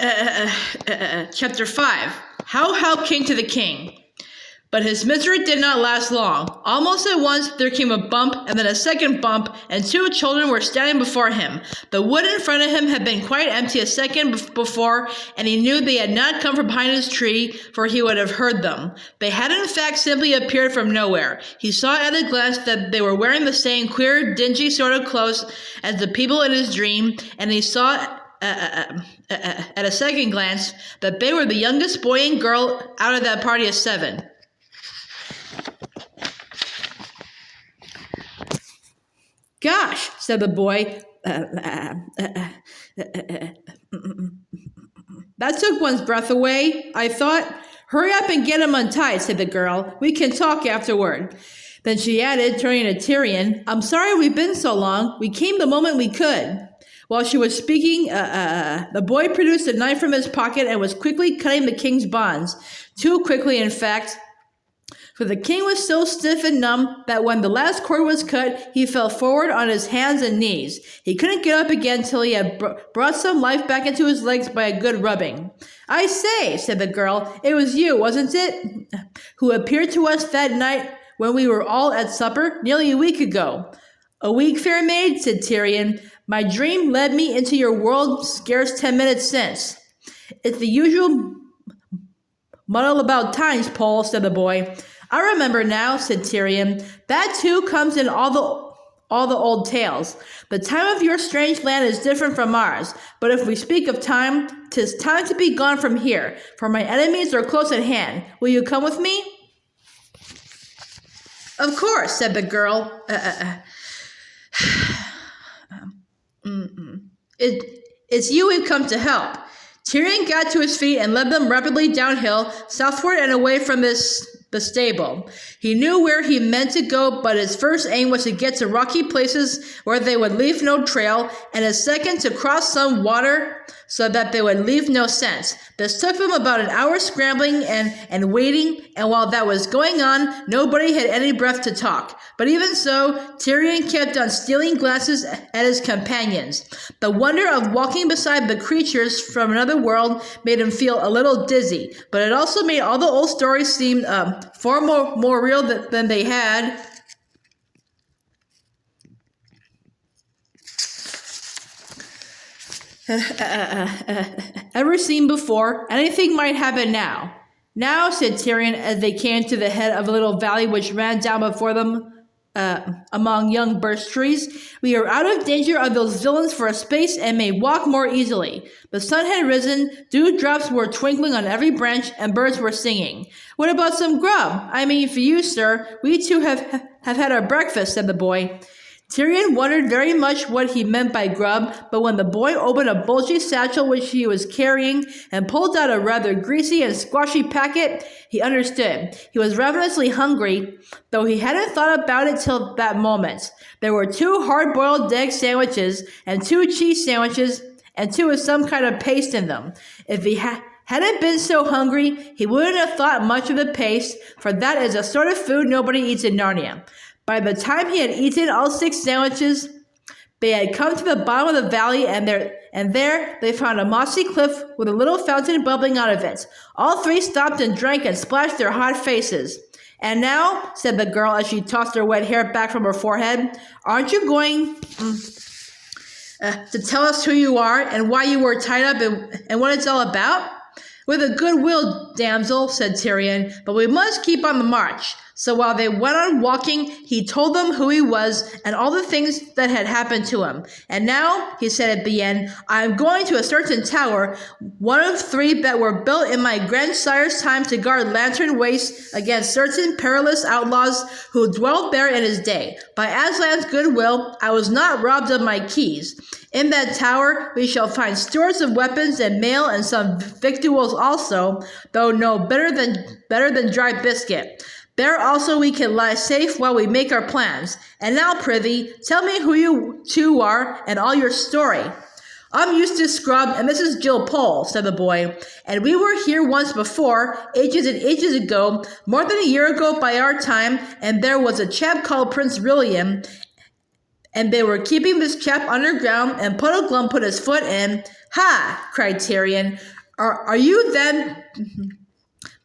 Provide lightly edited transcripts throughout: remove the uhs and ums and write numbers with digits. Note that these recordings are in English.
Chapter 5. How Help Came to the King. But his misery did not last long. Almost at once there came a bump, and then a second bump, and two children were standing before him. The wood in front of him had been quite empty a second before, and he knew they had not come from behind his tree, for he would have heard them. They had in fact simply appeared from nowhere. He saw at a glance that they were wearing the same queer, dingy sort of clothes as the people in his dream, and he saw at a second glance that they were the youngest boy and girl out of that party of 7. "Gosh," said the boy. "That took one's breath away, I thought." "Hurry up and get him untied," said the girl. "We can talk afterward." Then she added, turning to Tyrion, "I'm sorry we've been so long. We came the moment we could." While she was speaking, the boy produced a knife from his pocket and was quickly cutting the king's bonds. Too quickly, in fact. For the king was so stiff and numb that when the last cord was cut, he fell forward on his hands and knees. He couldn't get up again till he had brought some life back into his legs by a good rubbing. "I say," said the girl, "it was you, wasn't it, who appeared to us that night when we were all at supper, nearly a week ago?" "A week, fair maid," said Tyrion. "My dream led me into your world scarce 10 minutes since." "It's the usual muddle about times, Paul," said the boy. "I remember now," said Tyrion. "That too comes in all the old tales. The time of your strange land is different from ours. But if we speak of time, 'tis time to be gone from here, for my enemies are close at hand. Will you come with me?" "Of course," said the girl. It's you we've come to help." Tyrion got to his feet and led them rapidly downhill, southward and away from the stable. He knew where he meant to go, but his first aim was to get to rocky places where they would leave no trail, and his second to cross some water so that they would leave no scent. This took them about an hour scrambling and waiting, and while that was going on, nobody had any breath to talk. But even so, Tyrion kept on stealing glances at his companions. The wonder of walking beside the creatures from another world made him feel a little dizzy, but it also made all the old stories seem far more real than they had. Ever seen before. Anything might happen now. "Now," said Tyrion as they came to the head of a little valley which ran down before them among young birch trees, "we are out of danger of those villains for a space and may walk more easily." The sun had risen, dewdrops were twinkling on every branch, and birds were singing. "What about some grub? I mean for you, sir. We too have had our breakfast," said the boy. Tyrion wondered very much what he meant by grub, but when the boy opened a bulgy satchel which he was carrying and pulled out a rather greasy and squashy packet, he understood. He was ravenously hungry, though he hadn't thought about it till that moment. There were 2 hard-boiled egg sandwiches and 2 cheese sandwiches and 2 with some kind of paste in them. If he hadn't been so hungry, he wouldn't have thought much of the paste, for that is a sort of food nobody eats in Narnia. By the time he had eaten all 6 sandwiches, they had come to the bottom of the valley, and there they found a mossy cliff with a little fountain bubbling out of it. All 3 stopped and drank and splashed their hot faces. "And now," said the girl as she tossed her wet hair back from her forehead, "aren't you going to tell us who you are and why you were tied up and what it's all about?" "With a good will, damsel," said Tyrion, "but we must keep on the march." So while they went on walking, he told them who he was and all the things that had happened to him. "And now," he said at the end, "I am going to a certain tower, one of 3 that were built in my grandsire's time to guard Lantern Waste against certain perilous outlaws who dwelt there in his day. By Aslan's good will, I was not robbed of my keys. In that tower we shall find stores of weapons and mail and some victuals also, though no better than dry biscuit. There also we can lie safe while we make our plans. And now, prithee, tell me who you 2 are and all your story." "I'm Eustace Scrubb, and this is Jill Pole," said the boy. "And we were here once before, ages and ages ago, more than a year ago by our time, and there was a chap called Prince William, and they were keeping this chap underground, and Puddleglum put his foot in. Ha! Cried Tyrion. Are you then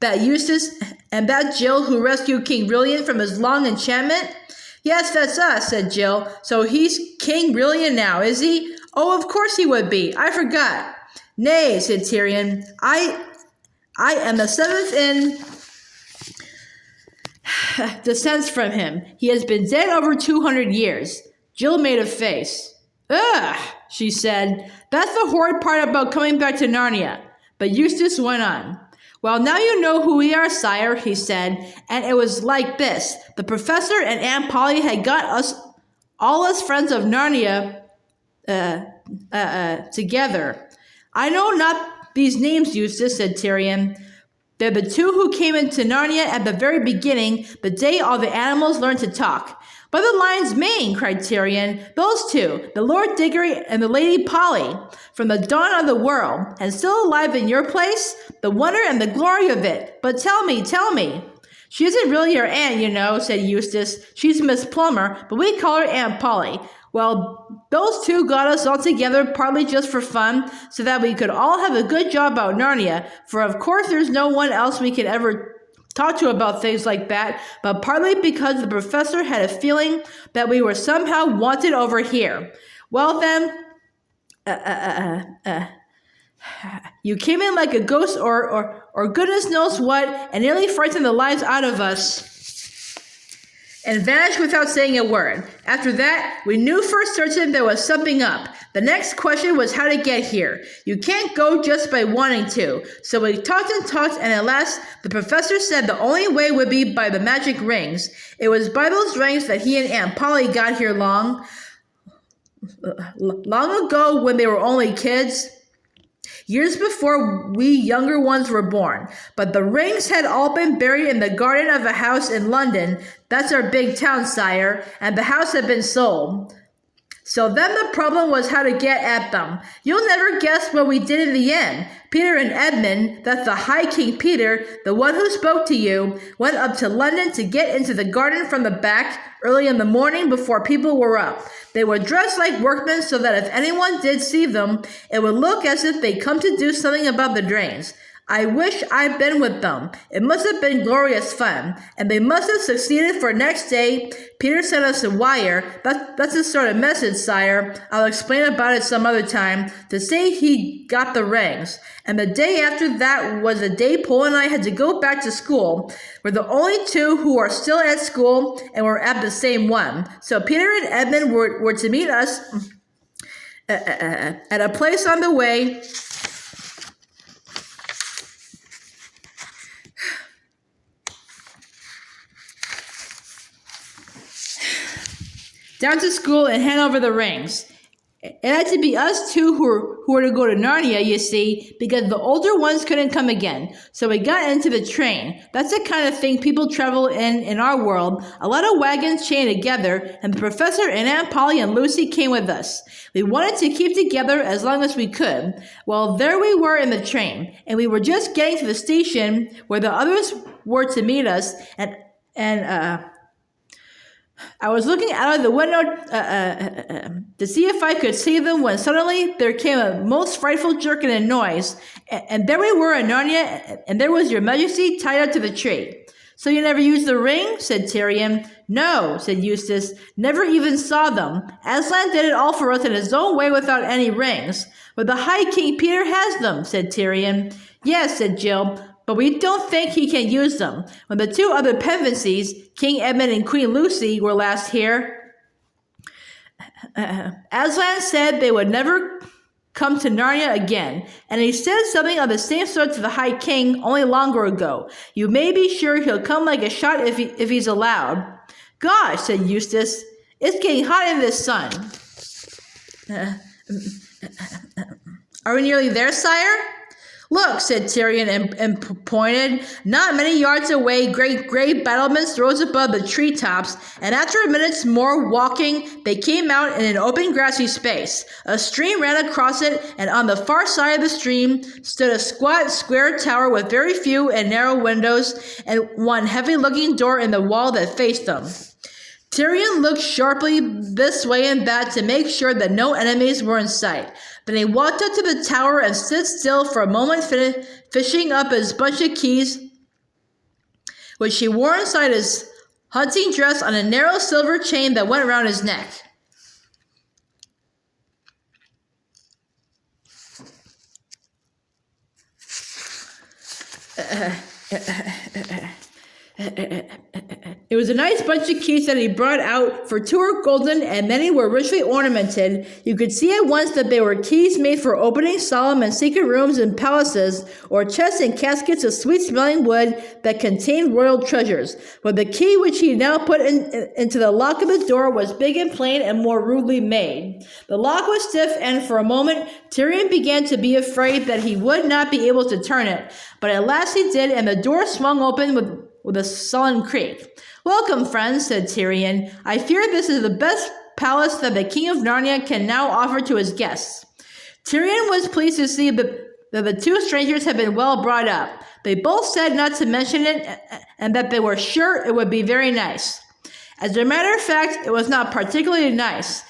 that Eustace and that Jill who rescued King Brilliant from his long enchantment? Yes, that's us, said Jill. So he's King Brilliant now, is he? Oh, of course he would be. I forgot. Nay, said Tyrion. I am the seventh in descent from him. He has been dead over 200 years. Jill made a face. Ugh, she said. That's the horrid part about coming back to Narnia. But Eustace went on. Well, now you know who we are, sire, he said, and it was like this. The professor and Aunt Polly had got all us friends of Narnia, together. I know not these names, Eustace, said Tyrion. They're the two who came into Narnia at the very beginning, the day all the animals learned to talk. By the lion's mane, cried Tyrion. Those two, the Lord Diggory and the Lady Polly, from the dawn of the world, and still alive in your place? The wonder and the glory of it. But tell me. She isn't really your aunt, you know, said Eustace. She's Miss Plummer, but we call her Aunt Polly. Well, those two got us all together partly just for fun, so that we could all have a good job about Narnia, for of course there's no one else we could ever talk to about things like that, but partly because the professor had a feeling that we were somehow wanted over here. Well then, you came in like a ghost or goodness knows what, and nearly frightened the lives out of us, and vanished without saying a word. After that, we knew for certain there was something up. The next question was how to get here. You can't go just by wanting to. So we talked, and at last the professor said the only way would be by the magic rings. It was by those rings that he and Aunt Polly got here long ago when they were only kids. Years before we younger ones were born. But the rings had all been buried in the garden of a house in London. That's our big town, sire. And the house had been sold. So then the problem was how to get at them. You'll never guess what we did in the end. Peter and Edmund, that's the High King Peter, the one who spoke to you, went up to London to get into the garden from the back early in the morning before people were up. They were dressed like workmen so that if anyone did see them, it would look as if they'd come to do something about the drains. I wish I'd been with them. It must have been glorious fun. And they must have succeeded, for next day, Peter sent us a wire. That's a sort of message, sire. I'll explain about it some other time. To say he got the rings. And the day after that was the day Paul and I had to go back to school. We're the only two who are still at school, and we're at the same one. So Peter and Edmund were to meet us at a place on the way. Down to school and hand over the rings. It had to be us two who were to go to Narnia, you see, because the older ones couldn't come again. So we got into the train. That's the kind of thing people travel in our world. A lot of wagons chained together, and the professor and Aunt Polly and Lucy came with us. We wanted to keep together as long as we could. Well, there we were in the train, and we were just getting to the station where the others were to meet us, and I was looking out of the window to see if I could see them when suddenly there came a most frightful jerk and a noise, and there we were in Narnia, and there was your majesty tied up to the tree. So you never used the ring? Said Tyrion. No, said Eustace, never even saw them. Aslan did it all for us in his own way without any rings. But the High King Peter has them, said Tyrion. Yes, said Jill, but we don't think he can use them. When the two other Pevensies, King Edmund and Queen Lucy, were last here, Aslan said they would never come to Narnia again, and he said something of the same sort to the High King only longer ago. You may be sure he'll come like a shot if he's allowed. Gosh, said Eustace, it's getting hot in this sun. Are we nearly there, sire? Look, said Tyrion and pointed. Not many yards away, great gray battlements rose above the treetops, and after a minute's more walking, they came out in an open grassy space. A stream ran across it, and on the far side of the stream stood a squat, square tower with very few and narrow windows, and one heavy-looking door in the wall that faced them. Tyrion looked sharply this way and that to make sure that no enemies were in sight. Then he walked up to the tower and stood still for a moment, fishing up his bunch of keys, which he wore inside his hunting dress on a narrow silver chain that went around his neck. It was a nice bunch of keys that he brought out, for 2 were golden and many were richly ornamented. You could see at once that they were keys made for opening solemn and secret rooms in palaces, or chests and caskets of sweet-smelling wood that contained royal treasures. But the key which he now put into the lock of the door was big and plain and more rudely made. The lock was stiff, and for a moment Tyrion began to be afraid that he would not be able to turn it. But at last he did, and the door swung open with a sullen creak. "Welcome, friends," said Tyrion. "I fear this is the best palace that the King of Narnia can now offer to his guests." Tyrion was pleased to see that the 2 strangers had been well brought up. They both said not to mention it, and that they were sure it would be very nice. As a matter of fact, it was not particularly nice.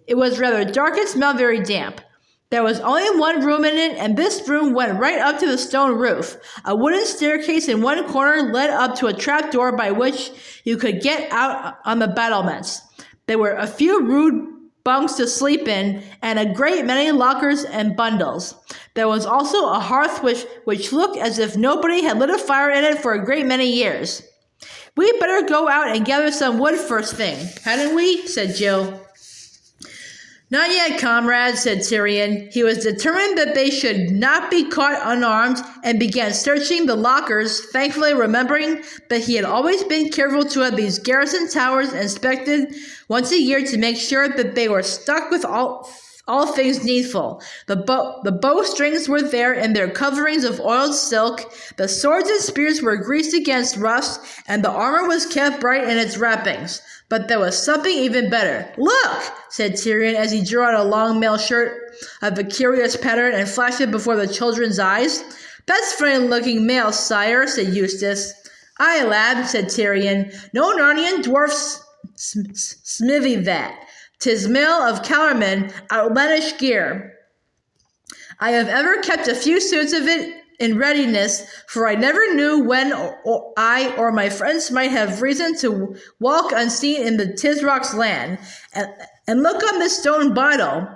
It was rather dark and smelled very damp. There was only one room in it, and this room went right up to the stone roof. A wooden staircase in one corner led up to a trap door by which you could get out on the battlements. There were a few rude bunks to sleep in, and a great many lockers and bundles. There was also a hearth which looked as if nobody had lit a fire in it for a great many years. "We'd better go out and gather some wood first thing, hadn't we?" said Jill. "Not yet, comrades," said Tyrion. He was determined that they should not be caught unarmed, and began searching the lockers, thankfully remembering that he had always been careful to have these garrison towers inspected once a year to make sure that they were stocked with all things needful. The bowstrings were there in their coverings of oiled silk, the swords and spears were greased against rust, and the armor was kept bright in its wrappings. But there was something even better. "Look," said Tyrion as he drew out a long mail shirt of a curious pattern and flashed it before the children's eyes. "That's fine-looking mail, sire," said Eustace. "Aye, lad," said Tyrion. "No Narnian dwarf's smithy that. 'Tis mail of Calormen, outlandish gear. I have ever kept a few suits of it in readiness, for I never knew when I or my friends might have reason to walk unseen in the Tisrock's land. And look on this stone bottle.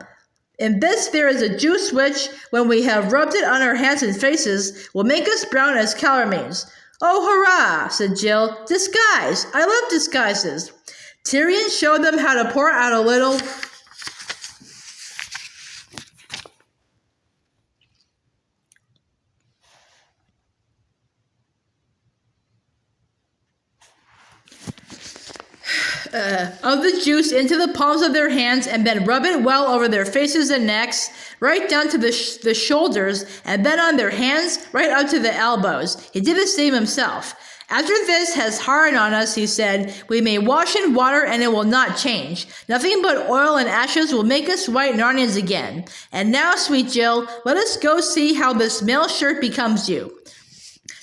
In this there is a juice which, when we have rubbed it on our hands and faces, will make us brown as Calormenes." "Oh, hurrah!" said Jill. "Disguise! I love disguises." Tyrion showed them how to pour out a little of the juice into the palms of their hands, and then rub it well over their faces and necks, right down to the shoulders, and then on their hands, right up to the elbows. He did the same himself. "After this has hardened on us," he said, "we may wash in water and it will not change. Nothing but oil and ashes will make us white Narnians again. And now, sweet Jill, let us go see how this mail shirt becomes you.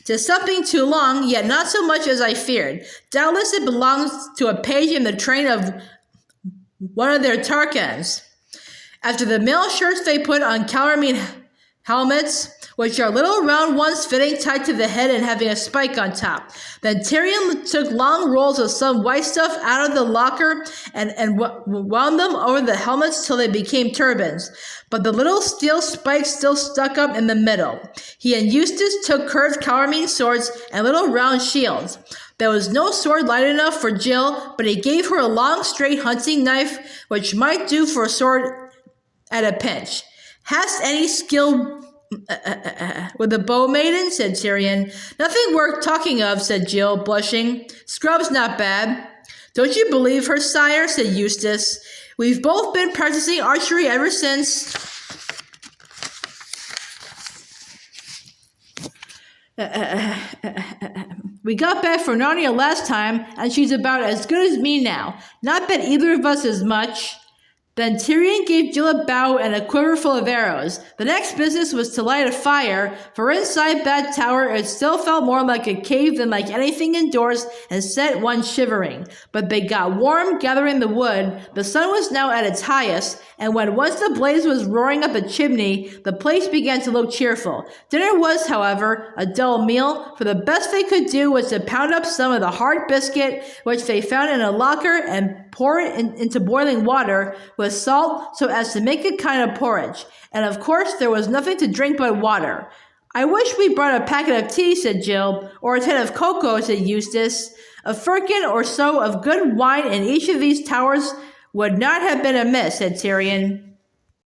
'Tis something too long, yet not so much as I feared. Doubtless it belongs to a page in the train of one of their Tarkans." After the mail shirts they put on Calormene helmets, which are little round ones fitting tight to the head and having a spike on top. Then Tyrion took long rolls of some white stuff out of the locker and wound them over the helmets till they became turbans. But the little steel spikes still stuck up in the middle. He and Eustace took curved Calormene swords and little round shields. There was no sword light enough for Jill, but he gave her a long straight hunting knife, which might do for a sword at a pinch. "Hast any skill with a bow, maiden?" said Tyrion. "Nothing worth talking of," said Jill, blushing. "Scrub's not bad." "Don't you believe her, sire?" said Eustace. "We've both been practicing archery ever since." "We got back from Narnia last time, and she's about as good as me now. Not that either of us is much." Then Tyrion gave Jill a bow and a quiver full of arrows. The next business was to light a fire, for inside that tower it still felt more like a cave than like anything indoors and set one shivering. But they got warm gathering the wood. The sun was now at its highest, and when once the blaze was roaring up a chimney, the place began to look cheerful. Dinner was, however, a dull meal, for the best they could do was to pound up some of the hard biscuit, which they found in a locker, and pour it into boiling water with salt so as to make a kind of porridge. And of course, there was nothing to drink but water. I wish we brought a packet of tea, said Jill, or a tin of cocoa, said Eustace. A firkin or so of good wine in each of these towers would not have been amiss, said Tyrion.